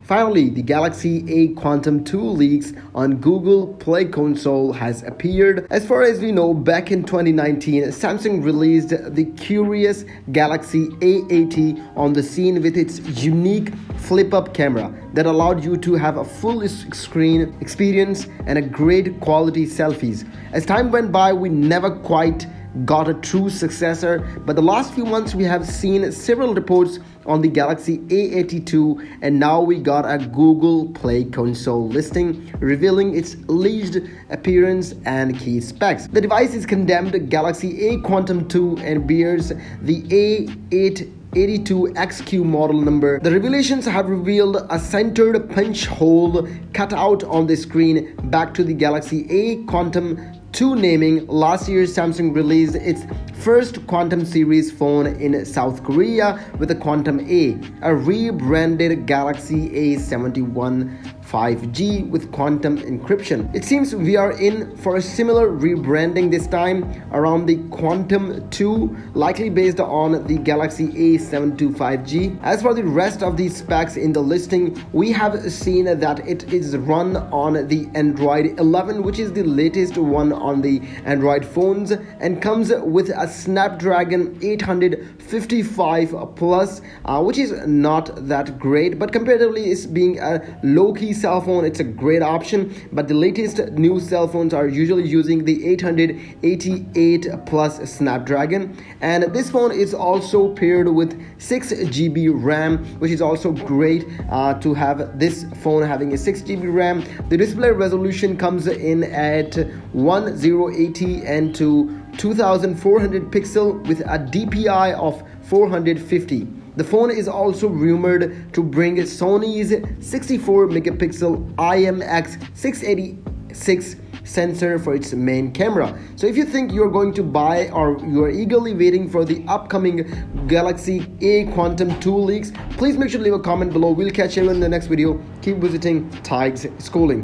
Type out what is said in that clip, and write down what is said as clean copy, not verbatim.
Finally, the Galaxy A Quantum 2 leaks on Google Play Console has appeared. As far as we know, back in 2019, Samsung released the curious Galaxy A80 on the scene with its unique flip-up camera that allowed you to have a full screen experience and a great quality selfies. As time went by, we never quite got a true successor, but the last few months we have seen several reports on the Galaxy A82, and now we got a Google Play Console listing revealing its alleged appearance and key specs. The device is condemned Galaxy A Quantum 2 and bears the A882XQ model number. The revelations have revealed a centered punch hole cut out on the screen back to the Galaxy A Quantum 2 naming. Last year, Samsung released its first Quantum series phone in South Korea with the Quantum A rebranded Galaxy A71 5G with quantum encryption. It seems we are in for a similar rebranding this time around the Quantum 2, likely based on the Galaxy A72 5G. As for the rest of these specs in the listing, we have seen that it is run on the Android 11, which is the latest one on the Android phones, and comes with a Snapdragon 855 Plus, which is not that great, but comparatively is being a low-key cell phone, it's a great option. But the latest new cell phones are usually using the 888 Plus Snapdragon, and this phone is also paired with 6GB RAM, which is also great to have this phone having a 6GB RAM. The display resolution comes in at 1080 and to 2400 pixel with a DPI of 450. The phone is also rumored to bring Sony's 64 megapixel IMX686 sensor for its main camera. So if you think you're going to buy or you are eagerly waiting for the upcoming Galaxy A Quantum 2 leaks, please make sure to leave a comment below. We'll catch you in the next video. Keep visiting Tides Schooling.